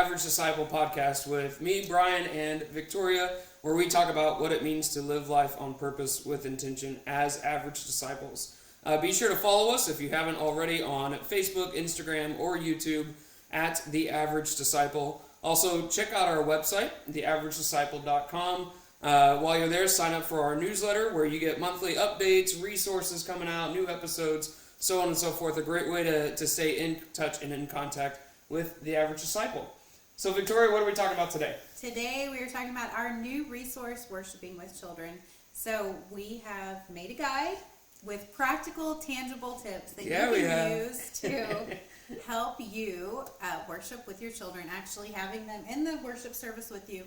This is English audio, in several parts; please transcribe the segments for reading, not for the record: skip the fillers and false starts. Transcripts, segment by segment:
Average Disciple podcast with me, Brian, and Victoria, where we talk about what it means to live life on purpose with intention as average disciples. Be sure to follow us if you haven't already on Facebook, Instagram, or YouTube at The Average Disciple. Also, check out our website, theaveragedisciple.com. While you're there, sign up for our newsletter where you get monthly updates, resources coming out, new episodes, so on and so forth. A great way to stay in touch and in contact with The Average Disciple. So, Victoria, what are we talking about today? Today we are talking about our new resource, Worshiping with Children. So we have made a guide with practical, tangible tips that you can use to help you worship with your children, actually having them in the worship service with you.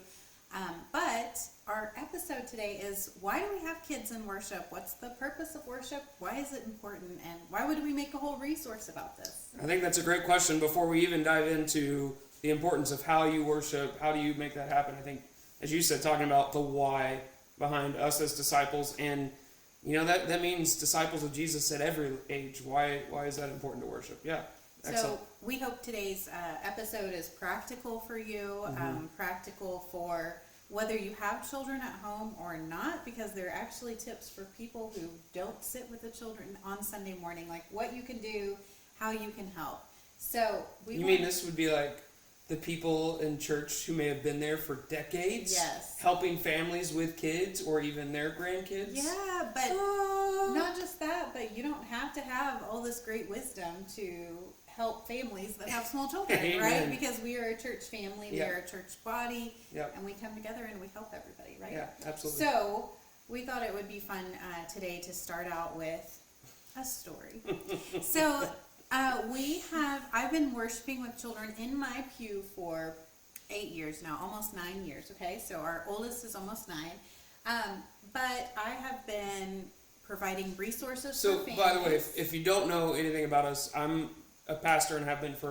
But our episode today is, why do we have kids in worship? What's the purpose of worship? Why is it important? And why would we make a whole resource about this? I think that's a great question. Before we even dive into the importance of how you worship, how do you make that happen, I think, as you said, talking about the why behind us as disciples, and that means disciples of Jesus at every age. Why is that important to worship? Yeah. Excellent. So we hope today's episode is practical for you, practical for whether you have children at home or not, because they're actually tips for people who don't sit with the children on Sunday morning, like what you can do, how you can help. So you mean this would be like the people in church who may have been there for decades, yes, helping families with kids or even their grandkids? Yeah, but not just that, but you don't have to have all this great wisdom to help families that have small children, right? Because we are a church family, we are a church body, and we come together and we help everybody, right? Yeah, absolutely. So we thought it would be fun today to start out with a story. So I've been worshiping with children in my pew for 8 years now, almost 9 years, okay? So our oldest is almost 9. But I have been providing resources for families. So, by the way, if you don't know anything about us, I'm a pastor and have been for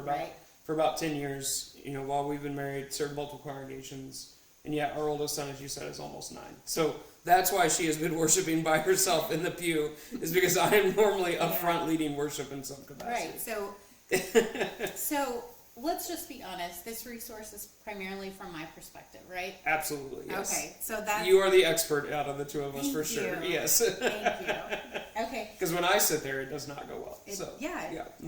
about 10 years, while we've been married, served multiple congregations. And our oldest son, as you said, is almost 9. So that's why she has been worshiping by herself in the pew, is because I am normally up front leading worship in some capacity. Right, so let's just be honest. This resource is primarily from my perspective, right? Absolutely, yes. Okay, so that's... You are the expert out of the two of us, for sure. Yes. Thank you. Okay. Because when I sit there, it does not go well. It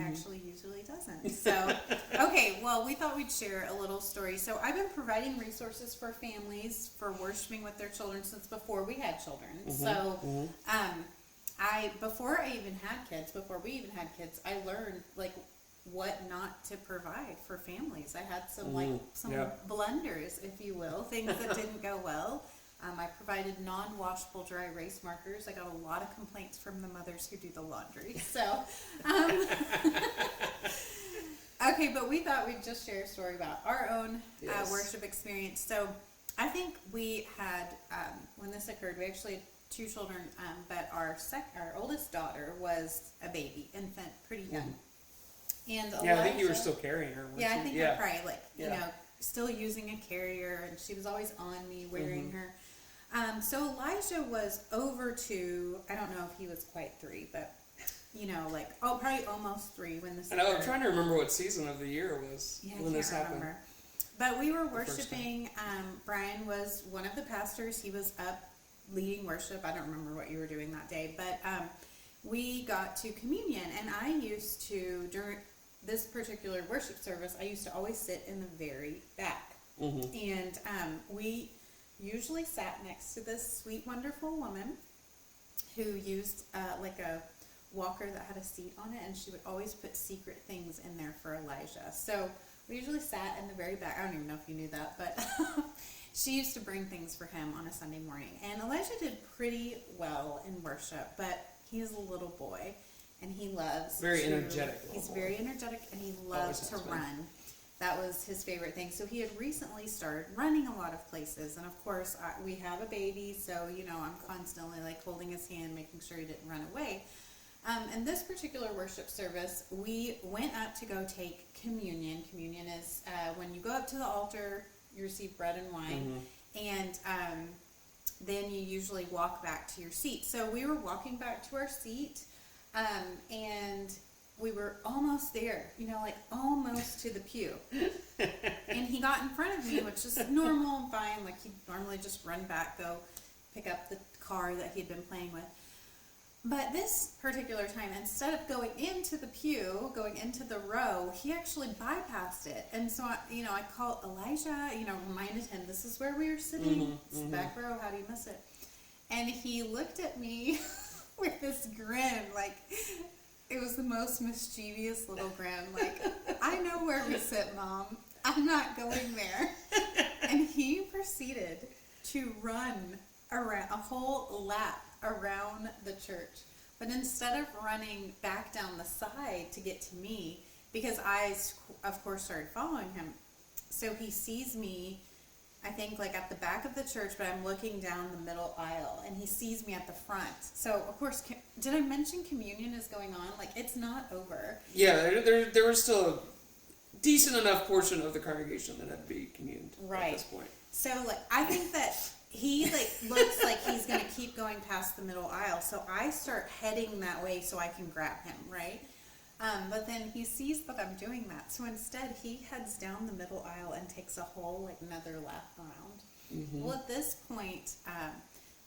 actually usually doesn't. So, okay, well, we thought we'd share a little story. So I've been providing resources for families for worshiping with their children since before we had children. So, before we even had kids, I learned, what not to provide for families. I had some blunders, if you will, things that didn't go well. I provided non-washable dry erase markers. I got a lot of complaints from the mothers who do the laundry. So, okay, but we thought we'd just share a story about our own worship experience. So, I think we had, when this occurred, we actually had 2 children, but our oldest daughter was a baby, infant, pretty young. And Elijah, I think you were still carrying her. I think we're probably still using a carrier, and she was always on me wearing her. So Elijah was over 2. I don't know if he was quite 3, but probably almost 3 when this. And I'm trying to remember what season of the year it was when this happened. Remember. But we were worshiping. Brian was one of the pastors. He was up leading worship. I don't remember what you were doing that day, but we got to communion, and I used to, during this particular worship service, I used to always sit in the very back. And we usually sat next to this sweet, wonderful woman who used a walker that had a seat on it, and she would always put secret things in there for Elijah. So we usually sat in the very back. I don't even know if you knew that, but she used to bring things for him on a Sunday morning. And Elijah did pretty well in worship, but he is a little boy, and he loves energetic. He's very energetic, and he loves to run. That was his favorite thing. So he had recently started running a lot of places, and of course we have a baby, so I'm constantly holding his hand, making sure he didn't run away. In this particular worship service, we went up to go take communion. Communion is when you go up to the altar, you receive bread and wine, and then you usually walk back to your seat. So we were walking back to our seat, and we were almost there, almost to the pew. And he got in front of me, which is normal and fine. Like, he'd normally just run back, go pick up the car that he'd been playing with. But this particular time, instead of going into the pew, going into the row, he actually bypassed it. And so, I called Elijah, reminded him, this is where we were sitting. It's the back row. How do you miss it? And he looked at me with this grin, like, it was the most mischievous little grin. Like, I know where we sit, Mom. I'm not going there. And he proceeded to run around a whole lap around the church. But instead of running back down the side to get to me, because I, of course, started following him, so he sees me, I think, like at the back of the church, but I'm looking down the middle aisle, and he sees me at the front. So, of course, did I mention communion is going on? Like, it's not over. Yeah, there was still a decent enough portion of the congregation that had to be communed at this point. So, like, I think that he, like, looks like he's going to keep going past the middle aisle. So I start heading that way so I can grab him, right? But then he sees that I'm doing that. So instead, he heads down the middle aisle and takes a whole, like, another lap around. Mm-hmm. Well, at this point,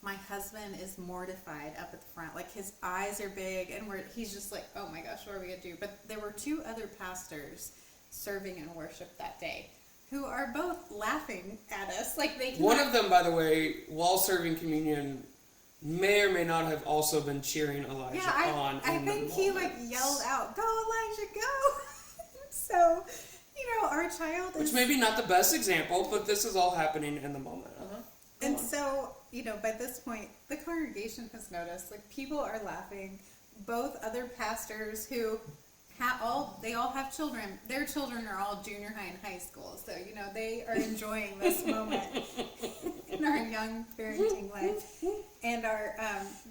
my husband is mortified up at the front. Like, his eyes are big, and he's just like, oh my gosh, what are we going to do? But there were 2 other pastors serving in worship that day, who are both laughing at us. Like, they can. One of them, by the way, while serving communion, may or may not have also been cheering Elijah on. I think he, like, yelled out, "Go, Elijah, go!" So, our child is. Which maybe not the best example, but this is all happening in the moment. And so, by this point, the congregation has noticed. Like, people are laughing. Both other pastors who they all have children. Their children are all junior high and high school. So, they are enjoying this moment in our young parenting life. And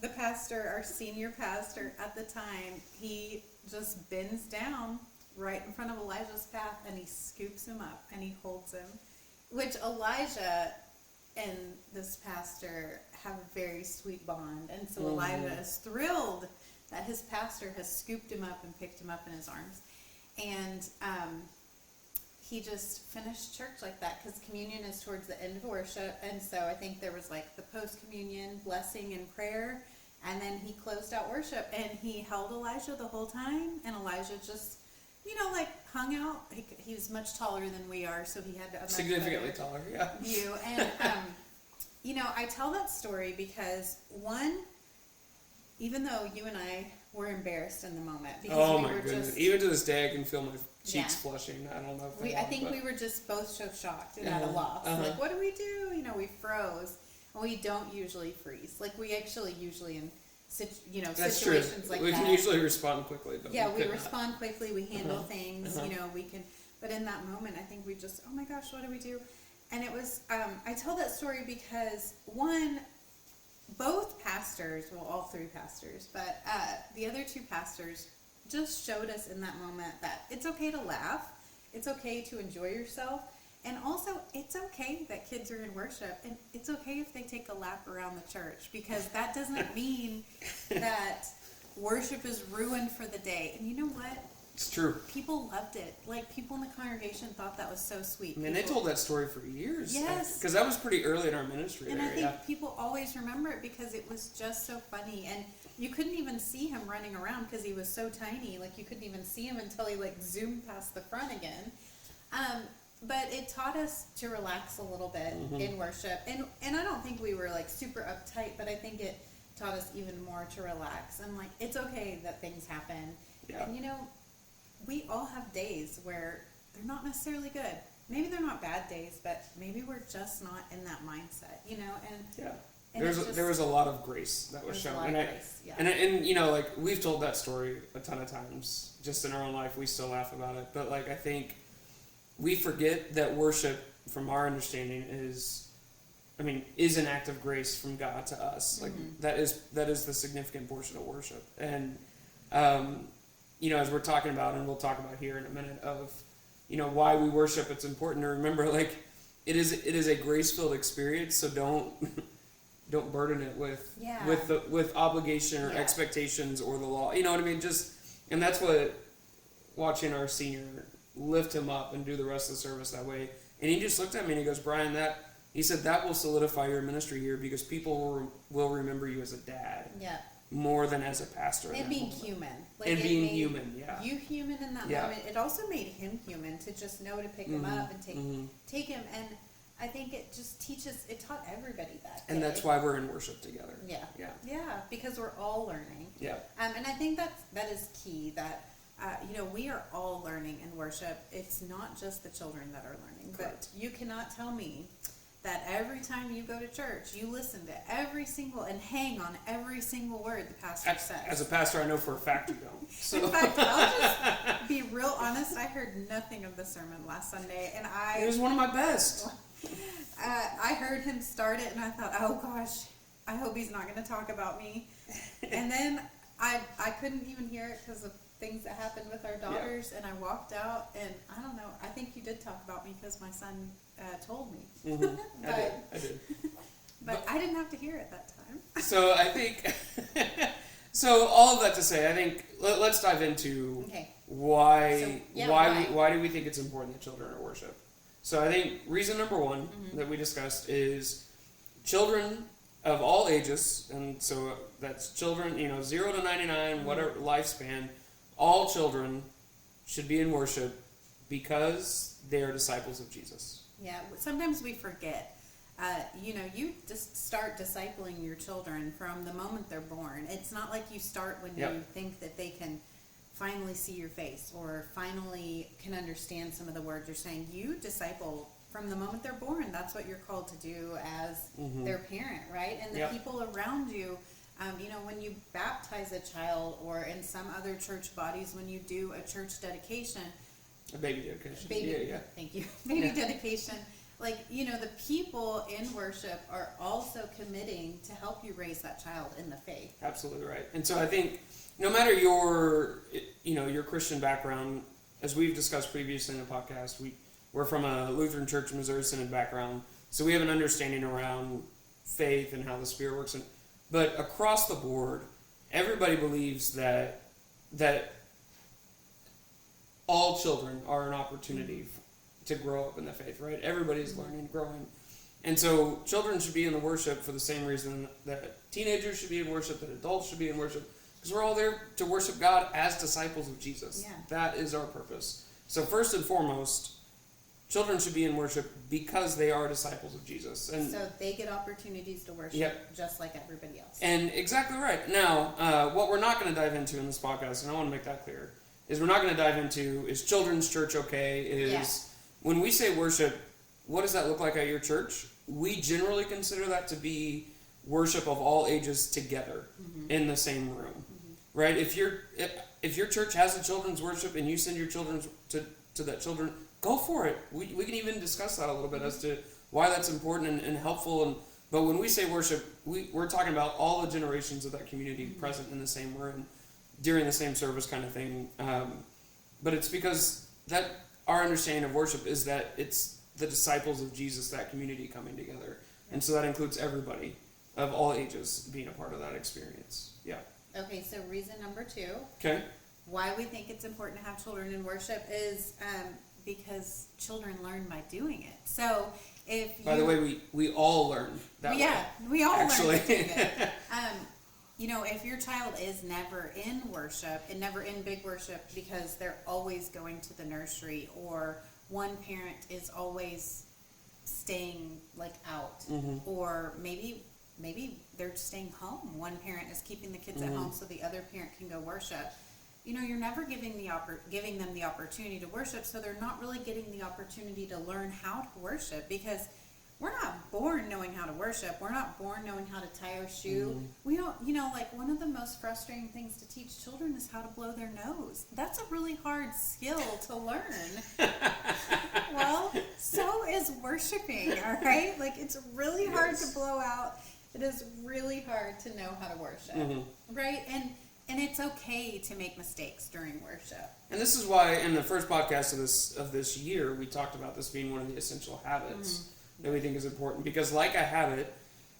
the pastor, our senior pastor at the time, he just bends down right in front of Elijah's path, and he scoops him up and he holds him, which Elijah and this pastor have a very sweet bond. And so Elijah is thrilled that his pastor has scooped him up and picked him up in his arms. And he just finished church like that, because communion is towards the end of worship. And so I think there was, like, the post-communion blessing and prayer, and then he closed out worship, and he held Elijah the whole time, and Elijah just, like, hung out. He was much taller than we are, so he had a much significantly taller, yeah. View. And, I tell that story because, one, even though you and I were embarrassed in the moment, because oh my goodness! Even to this day, I can feel my cheeks flushing. I don't know if I think we were just both so shocked and at a loss. Like, what do? We froze, and we don't usually freeze. Like, we actually usually in That's situations true. like we that. can usually respond quickly. But we respond quickly. We handle things. We can. But in that moment, I think we just, oh my gosh, what do we do? And it was. I tell that story because, one, both pastors, well, all 3 pastors, but the other 2 pastors just showed us in that moment that it's okay to laugh, it's okay to enjoy yourself, and also it's okay that kids are in worship, and it's okay if they take a lap around the church, because that doesn't mean that worship is ruined for the day. And you know what? It's true. People loved it. Like, people in the congregation thought that was so sweet. I mean, they told that story for years. Yes. Because that was pretty early in our ministry. And there, I think people always remember it because it was just so funny. And you couldn't even see him running around because he was so tiny. Like, you couldn't even see him until he, like, zoomed past the front again. But it taught us to relax a little bit in worship. And I don't think we were, like, super uptight, but I think it taught us even more to relax. And, like, it's okay that things happen. Yeah. And, we all have days where they're not necessarily good. Maybe they're not bad days, but maybe we're just not in that mindset, And yeah, there was a lot of grace that was shown, and like, we've told that story a ton of times, just in our own life. We still laugh about it, but, like, I think we forget that worship, from our understanding, is an act of grace from God to us. Like, that is the significant portion of worship, and as we're talking about, and we'll talk about here in a minute, of why we worship, it's important to remember, like, it is a grace-filled experience. So don't burden it with obligation or expectations or the law. You know what I mean? And that's what watching our senior lift him up and do the rest of the service that way And he just looked at me and he goes, Brian, he said that will solidify your ministry here because people will remember you as a dad. Yeah. More than as a pastor. And being human. Like and being human, yeah. You human in that moment. It also made him human to just know to pick him up and take him. And I think it just it taught everybody that. And that's why we're in worship together. Yeah. Yeah. Yeah, because we're all learning. Yeah. And I think that is key, that, we are all learning in worship. It's not just the children that are learning. Correct. But you cannot tell me that every time you go to church, you listen to every single and hang on every single word the pastor says. As a pastor, I know for a fact you don't. So. In fact, I'll just be real honest. I heard nothing of the sermon last Sunday, and it was one of my best. I heard him start it, and I thought, oh gosh, I hope he's not going to talk about me. And then I couldn't even hear it because of things that happened with our daughters, and I walked out, and I don't know. I think you did talk about me because my son told me. Mm-hmm. I did. But I didn't have to hear it that time. So I think, so all of that to say, I think let's dive into why do we think it's important that children are worship. So I think reason number one that we discussed is children of all ages, and so that's children, 0 to 99, whatever lifespan, all children should be in worship because they are disciples of Jesus. Yeah, sometimes we forget. You just start discipling your children from the moment they're born. It's not like you start when you think that they can finally see your face or finally can understand some of the words you're saying. You disciple from the moment they're born. That's what you're called to do as their parent, right? And the people around you, when you baptize a child, or in some other church bodies, when you do a church dedication. A baby dedication. Thank you. Baby dedication. The people in worship are also committing to help you raise that child in the faith. Absolutely right. And so I think no matter your Christian background, as we've discussed previously in the podcast, we're from a Lutheran Church Missouri Synod background, so we have an understanding around faith and how the Spirit works. But across the board, everybody believes that all children are an opportunity to grow up in the faith, right? Everybody's learning, growing. And so children should be in the worship for the same reason that teenagers should be in worship, that adults should be in worship, because we're all there to worship God as disciples of Jesus. Yeah. That is our purpose. So first and foremost, children should be in worship because they are disciples of Jesus. And so they get opportunities to worship just like everybody else. And exactly right. Now, what we're not going to dive into in this podcast, and I want to make that clear, is we're not going to dive into, is children's church okay? When we say worship, what does that look like at your church? We generally consider that to be worship of all ages together in the same room, right? If your church has a children's worship and you send your children to that children, go for it. We can even discuss that a little bit as to why that's important and helpful. But when we say worship, we're talking about all the generations of that community present in the same room during the same service kind of thing. But it's because that our understanding of worship is that it's the disciples of Jesus, that community coming together. And so that includes everybody of all ages being a part of that experience. Yeah. Okay, so reason number 2. Okay. Why we think it's important to have children in worship is because children learn by doing it. So By the way, we all learn that way. Yeah, we all learn by doing it. If your child is never in worship and never in big worship because they're always going to the nursery, or one parent is always staying out, or maybe they're staying home. One parent is keeping the kids at home so the other parent can go worship. You're never giving them the opportunity to worship, so they're not really getting the opportunity to learn how to worship, because we're not born knowing how to worship. We're not born knowing how to tie our shoe. We don't, one of the most frustrating things to teach children is how to blow their nose. That's a really hard skill to learn. Well, so is worshiping, all right? It's really hard to blow out. It is really hard to know how to worship, right? And it's okay to make mistakes during worship. And this is why in the first podcast of this year, we talked about this being one of the essential habits that we think is important. Because like a habit,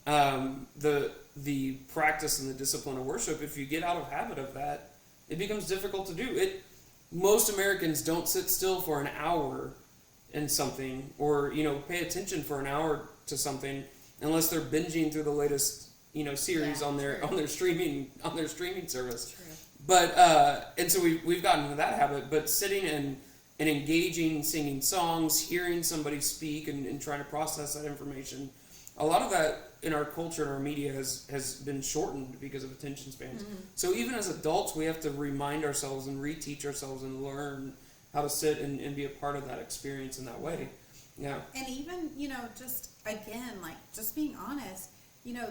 the practice and the discipline of worship, if you get out of habit of that, it becomes difficult to do. Most Americans don't sit still for an hour in something, or pay attention for an hour to something, unless they're binging through the latest series on their streaming service. True. But and so we've gotten into that habit. But sitting and engaging, singing songs, hearing somebody speak, and trying to process that information, a lot of that in our culture and our media has been shortened because of attention spans. Mm-hmm. So even as adults, we have to remind ourselves and reteach ourselves and learn how to sit and be a part of that experience in that way. Yeah. And even, just again, like just being honest,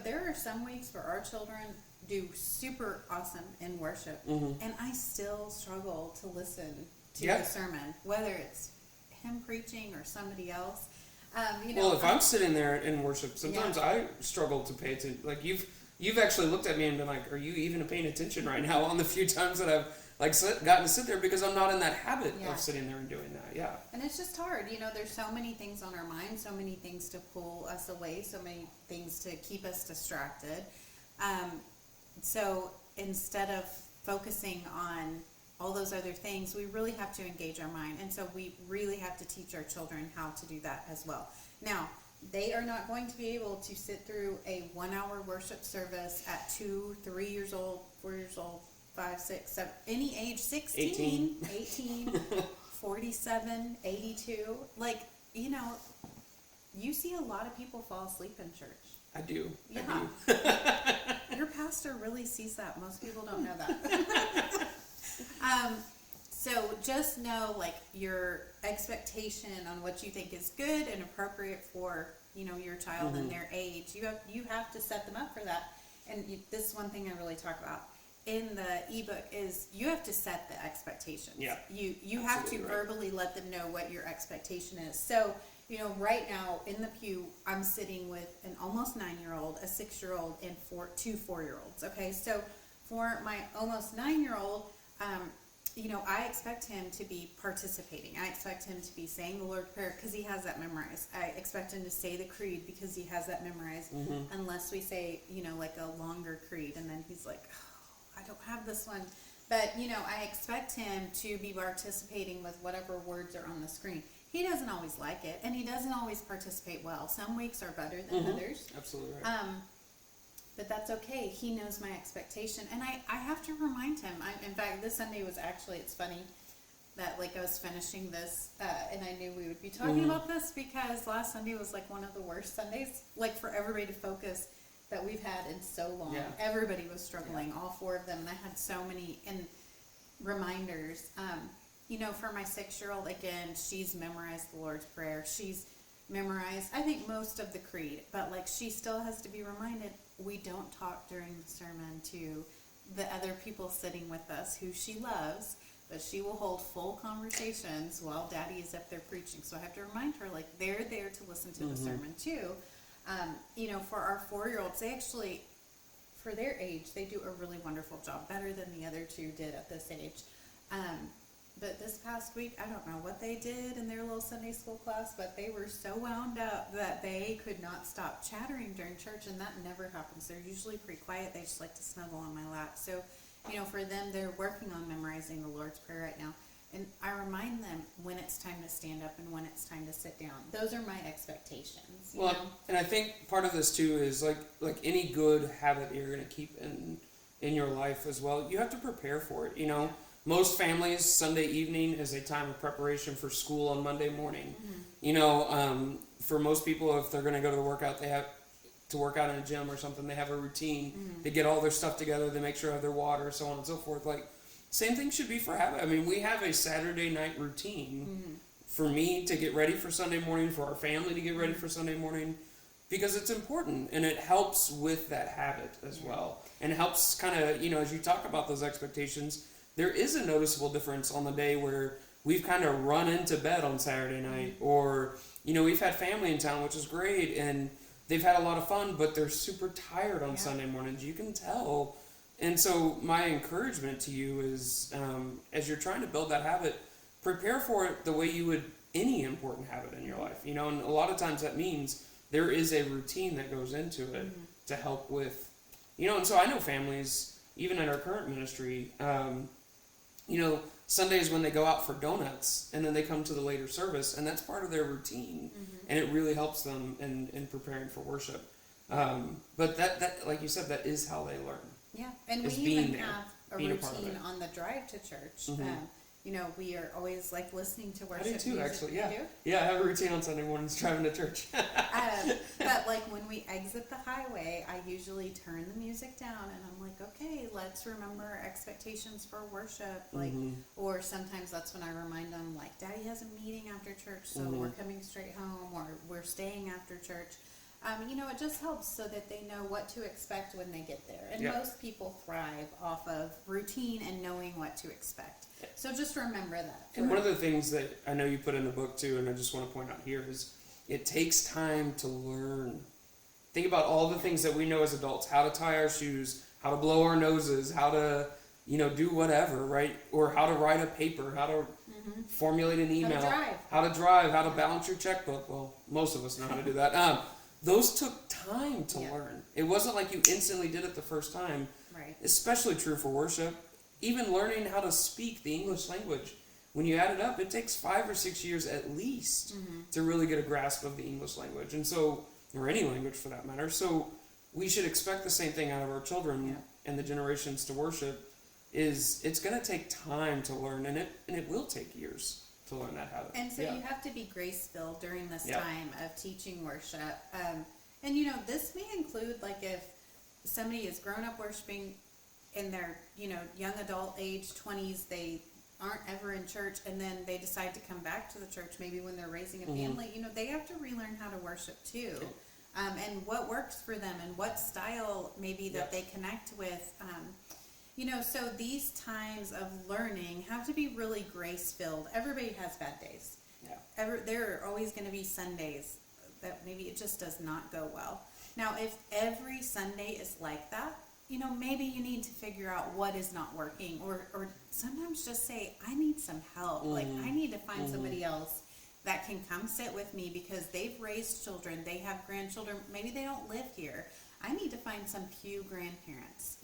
there are some weeks where our children do super awesome in worship, and I still struggle to listen to the sermon, whether it's him preaching or somebody else. Well, if I'm sitting there in worship, sometimes I struggle to pay attention. Like you've actually looked at me and been like, "Are you even paying attention right now?" On the few times that I've gotten to sit there, because I'm not in that habit of sitting there and doing that. Yeah. And it's just hard. There's so many things on our mind, so many things to pull us away, so many things to keep us distracted. So instead of focusing on all those other things, we really have to engage our mind. And so we really have to teach our children how to do that as well. Now, they are not going to be able to sit through a 1-hour worship service at 2, 3 years old, 4 years old, 5, 6, 7, any age, 16, 18 47, 82. Like, you see a lot of people fall asleep in church. I do. Yeah. I do. Your pastor really sees that. Most people don't know that. So just know, like, your expectation on what you think is good and appropriate for, your child and their age. You have to set them up for that. And this is one thing I really talk about in the ebook is you have to set the expectations. Yeah. You have to verbally let them know what your expectation is. So, right now in the pew, I'm sitting with an almost 9-year-old, a 6-year-old, and 2 4-year-olds. Okay, so for my almost 9-year-old, I expect him to be participating. I expect him to be saying the Lord's Prayer because he has that memorized. I expect him to say the creed because he has that memorized. Unless we say, like a longer creed, and then he's like, oh, I don't have this one. But, I expect him to be participating with whatever words are on the screen. He doesn't always like it, and he doesn't always participate well. Some weeks are better than others. Absolutely right. But that's okay. He knows my expectation, and I have to remind him. In fact, this Sunday was actually, it's funny that I was finishing this, and I knew we would be talking about this because last Sunday was one of the worst Sundays, for everybody to focus that we've had in so long. Yeah. Everybody was struggling, all 4 of them, and I had so many reminders. For my 6-year-old, again, she's memorized the Lord's Prayer. She's memorized, I think, most of the creed, but she still has to be reminded, we don't talk during the sermon to the other people sitting with us who she loves, but she will hold full conversations while Daddy is up there preaching. So I have to remind her, they're there to listen to the sermon too. For our 4-year-olds, they actually, for their age, they do a really wonderful job, better than the other 2 did at this age. But this past week, I don't know what they did in their little Sunday school class, but they were so wound up that they could not stop chattering during church, and that never happens. They're usually pretty quiet. They just like to snuggle on my lap. So, for them, they're working on memorizing the Lord's Prayer right now. And I remind them when it's time to stand up and when it's time to sit down. Those are my expectations. Well, and I think part of this too is like any good habit you're going to keep in your life as well, you have to prepare for it. Yeah. Most families, Sunday evening is a time of preparation for school on Monday morning. For most people, if they're going to go to the workout, they have to work out in a gym or something. They have a routine. They get all their stuff together. They make sure they have their water, so on and so forth. Same thing should be for habit. I mean, we have a Saturday night routine for me to get ready for Sunday morning, for our family to get ready for Sunday morning, because it's important, and it helps with that habit as well. And it helps kind of, as you talk about those expectations, there is a noticeable difference on the day where we've kind of run into bed on Saturday night, or, we've had family in town, which is great, and they've had a lot of fun, but they're super tired on Sunday mornings. You can tell. And so my encouragement to you is, as you're trying to build that habit, prepare for it the way you would any important habit in your life. And a lot of times that means there is a routine that goes into it to help with, and so I know families, even in our current ministry, Sundays when they go out for donuts and then they come to the later service, and that's part of their routine, and it really helps them in preparing for worship. But that, like you said, that is how they learn. Yeah, and we Is being even there, have a being a part of routine it. on the drive to church. Mhm. You know, we are always like listening to I worship do too, music. actually. You Yeah, do? yeah. I have a routine on Sunday mornings driving to church. But like when we exit the highway, I usually turn the music down and I'm like, okay, let's remember our expectations for worship. Like, or sometimes that's when I remind them, like, Daddy has a meeting after church, so we're coming straight home, or we're staying after church. You know, it just helps so that they know what to expect when they get there. And Yeah. most people thrive off of routine and knowing what to expect. So just remember that. And one of the things that I know you put in the book too, and I just want to point out here, is it takes time to learn. Think about all the things that we know as adults: how to tie our shoes, how to blow our noses, how to, do whatever, right? Or how to write a paper, how to formulate an email, how to drive, how to balance your checkbook. Well, most of us know how to do that. Those took time to learn. It wasn't like you instantly did it the first time. Right. Especially true for worship. Even learning how to speak the English language, when you add it up, it takes 5 or 6 years at least to really get a grasp of the English language, and so, or any language for that matter. So we should expect the same thing out of our children and the generations to worship. Is it's going to take time to learn, and it will take years to learn that habit. And so you have to be grace-filled during this Yeah. time of teaching worship. And this may include, like, if somebody is grown up worshiping in their, young adult age, 20s, they aren't ever in church, and then they decide to come back to the church maybe when they're raising a family, they have to relearn how to worship too. And what works for them and what style maybe that they connect with. So these times of learning have to be really grace-filled. Everybody has bad days. Yeah. There are always going to be Sundays that maybe it just does not go well. Now, if every Sunday is like that, maybe you need to figure out what is not working, or sometimes just say, I need some help. Like, I need to find somebody else that can come sit with me because they've raised children, they have grandchildren, maybe they don't live here. I need to find some pew grandparents,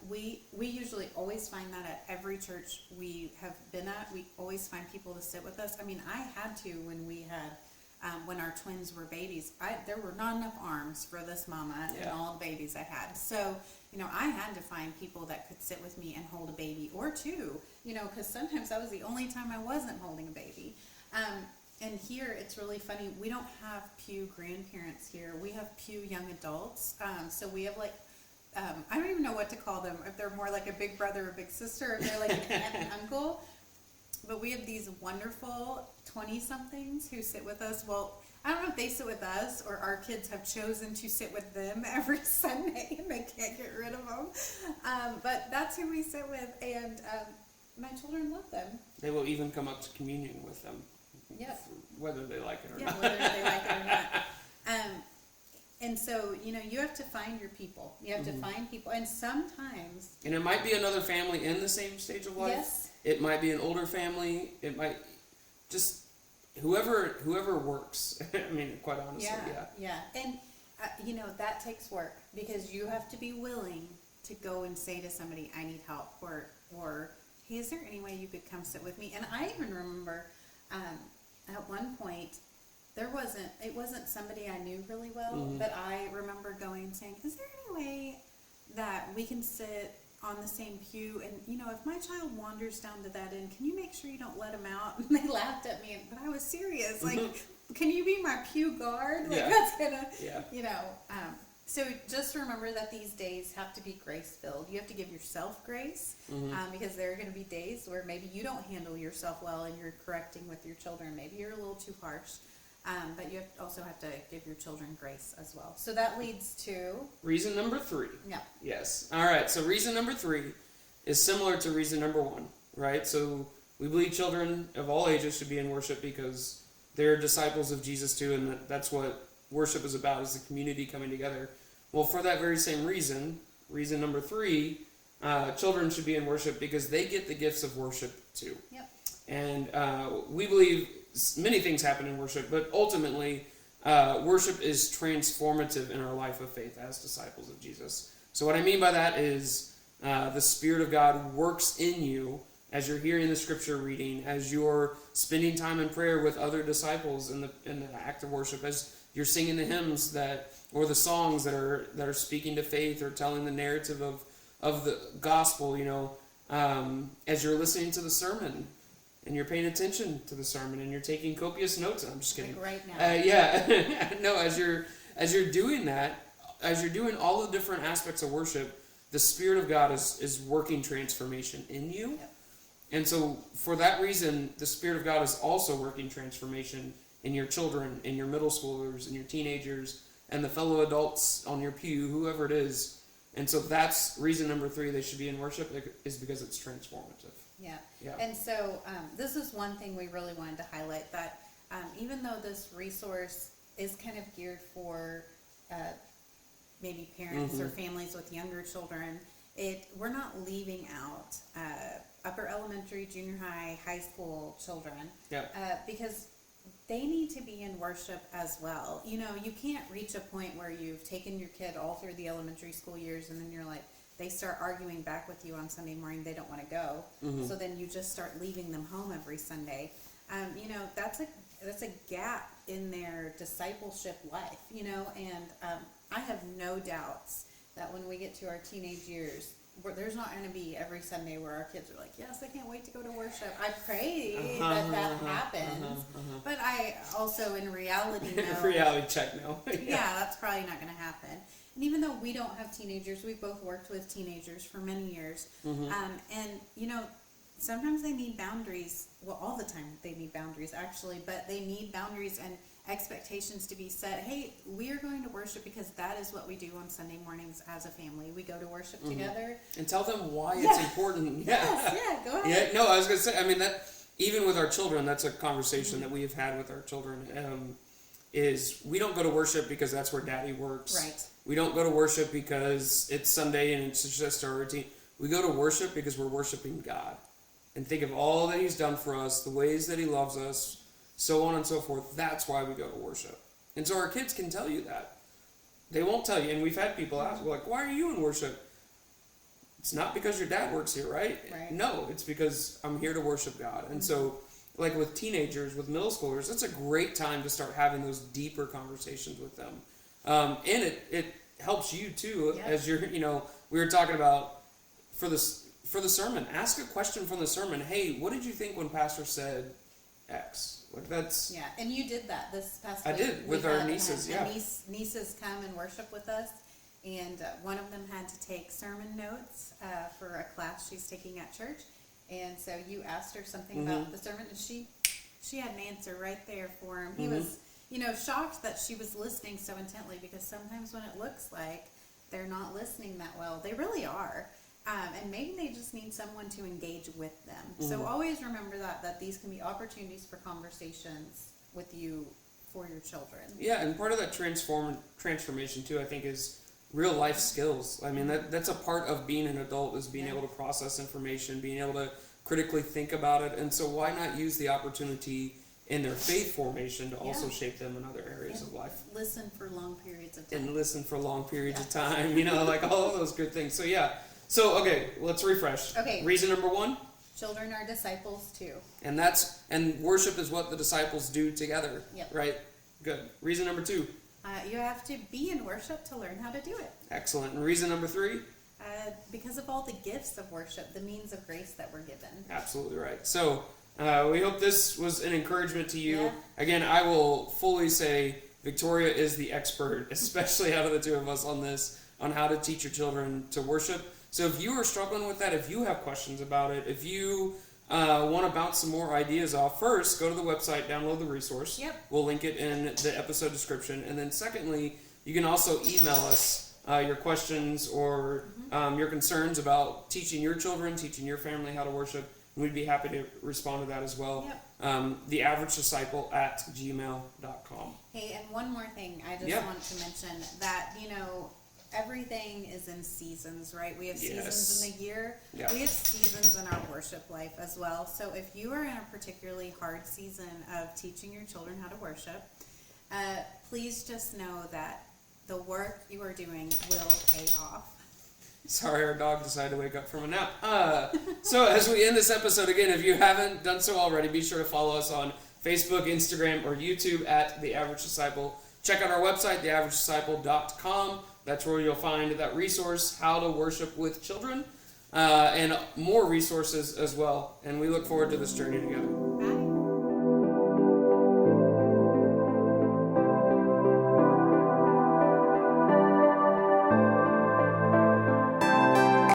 we usually always find that at every church we have been at. We always find people to sit with us. I mean, I had to when we had, when our twins were babies. There were not enough arms for this mama and all the babies I had. So, I had to find people that could sit with me and hold a baby or two, because sometimes that was the only time I wasn't holding a baby. And here it's really funny. We don't have pew grandparents here. We have pew young adults. So we have I don't even know what to call them. If they're more like a big brother or big sister, or if they're like an aunt and uncle. But we have these wonderful 20-somethings who sit with us. Well, I don't know if they sit with us or our kids have chosen to sit with them every Sunday and they can't get rid of them. But that's who we sit with, and my children love them. They will even come up to communion with them. Yep. Whether they like it or Yeah, not. whether they like it or not. And so, you have to find your people. You have to find people. And sometimes... And it might be another family in the same stage of life. Yes. It might be an older family. It might just... Whoever works. I mean, quite honestly, Yeah. And, that takes work. Because you have to be willing to go and say to somebody, I need help. Or hey, is there any way you could come sit with me? And I even remember... at one point, it wasn't somebody I knew really well, but I remember going and saying, is there any way that we can sit on the same pew? And, if my child wanders down to that end, can you make sure you don't let him out? And they laughed at me, but I was serious. Like, can you be my pew guard? Like, that's gonna, so just remember that these days have to be grace-filled. You have to give yourself grace, because there are going to be days where maybe you don't handle yourself well and you're correcting with your children. Maybe you're a little too harsh, but you also have to give your children grace as well. So that leads to... Reason number 3. Yeah. Yes. All right, so reason number 3 is similar to reason number 1, right? So we believe children of all ages should be in worship because they're disciples of Jesus too, and that's what worship is about, is the community coming together. Well, for that very same reason number 3, children should be in worship because they get the gifts of worship too. Yep. And we believe many things happen in worship, but ultimately, worship is transformative in our life of faith as disciples of Jesus. So what I mean by that is the Spirit of God works in you as you're hearing the scripture reading, as you're spending time in prayer with other disciples in the act of worship, as you're singing the hymns or the songs that are speaking to faith or telling the narrative of the gospel, as you're listening to the sermon and you're paying attention to the sermon and you're taking copious notes. I'm just kidding. Like right now. Yeah. No, as you're doing that, as you're doing all the different aspects of worship, the Spirit of God is working transformation in you. Yep. And so for that reason, the Spirit of God is also working transformation in your children, in your middle schoolers, in your teenagers, and the fellow adults on your pew, whoever it is. And so that's reason number 3 they should be in worship, is because it's transformative. Yeah. Yeah. And so this is one thing we really wanted to highlight, that even though this resource is kind of geared for maybe parents or families with younger children, we're not leaving out upper elementary, junior high, high school children, because they need to be in worship as well. You can't reach a point where you've taken your kid all through the elementary school years and then you're like, they start arguing back with you on Sunday morning, they don't want to go. So then you just start leaving them home every Sunday. That's a gap in their discipleship life, and I have no doubts that when we get to our teenage years, there's not going to be every Sunday where our kids are like, yes, I can't wait to go to worship. I pray that happens. But I also, in reality, know. Reality check, no. Yeah, that's probably not going to happen. And even though we don't have teenagers, we've both worked with teenagers for many years. And, sometimes they need boundaries. Well, all the time they need boundaries, actually. But they need boundaries and expectations to be set. Hey, we are going to worship because that is what we do on Sunday mornings as a family. We go to worship together. And tell them why it's important. Yes, go ahead. Yeah, no, I was going to say, that even with our children, that's a conversation that we have had with our children, is we don't go to worship because that's where daddy works. Right. We don't go to worship because it's Sunday and it's just our routine. We go to worship because we're worshiping God. And think of all that he's done for us, the ways that he loves us, so on and so forth. That's why we go to worship. And so our kids can tell you that. They won't tell you. And we've had people ask, like, why are you in worship? It's not because your dad works here, right? No, it's because I'm here to worship God. And so, like with teenagers, with middle schoolers, that's a great time to start having those deeper conversations with them. And it helps you too, as you're, we were talking about for the sermon. Ask a question from the sermon. Hey, what did you think when Pastor said X? Like that's and you did that this past week. I did with our nieces. Nieces come and worship with us, and one of them had to take sermon notes for a class she's taking at church, and so you asked her something about the sermon, and she had an answer right there for him. He was shocked that she was listening so intently, because sometimes when it looks like they're not listening that well, they really are. And maybe they just need someone to engage with them. So always remember that these can be opportunities for conversations with you for your children. Yeah, and part of that transformation too, I think, is real life skills. I mean, that's a part of being an adult, is being able to process information, being able to critically think about it. And so why not use the opportunity in their faith formation to also shape them in other areas of life. Listen for long periods of time. And listen for long periods of time, like all of those good things. So So, okay, let's refresh. Okay. Reason number 1? Children are disciples too. And worship is what the disciples do together. Yep. Right? Good. Reason number 2? You have to be in worship to learn how to do it. Excellent. And reason number 3? Because of all the gifts of worship, the means of grace that we're given. Absolutely right. So, we hope this was an encouragement to you. Yeah. Again, I will fully say Victoria is the expert, especially out of the two of us on how to teach your children to worship. So if you are struggling with that, if you have questions about it, if you want to bounce some more ideas off, first, go to the website, download the resource. Yep. We'll link it in the episode description. And then secondly, you can also email us your questions or your concerns about teaching your children, teaching your family how to worship. And we'd be happy to respond to that as well. Yep. theaveragedisciple@gmail.com. Hey, and one more thing I just want to mention, that, everything is in seasons, right? We have seasons in the year. Yeah. We have seasons in our worship life as well. So if you are in a particularly hard season of teaching your children how to worship, please just know that the work you are doing will pay off. Sorry, our dog decided to wake up from a nap. So as we end this episode, again, if you haven't done so already, be sure to follow us on Facebook, Instagram, or YouTube at The Average Disciple. Check out our website, theaveragedisciple.com. That's where you'll find that resource, How to Worship with Children, and more resources as well. And we look forward to this journey together.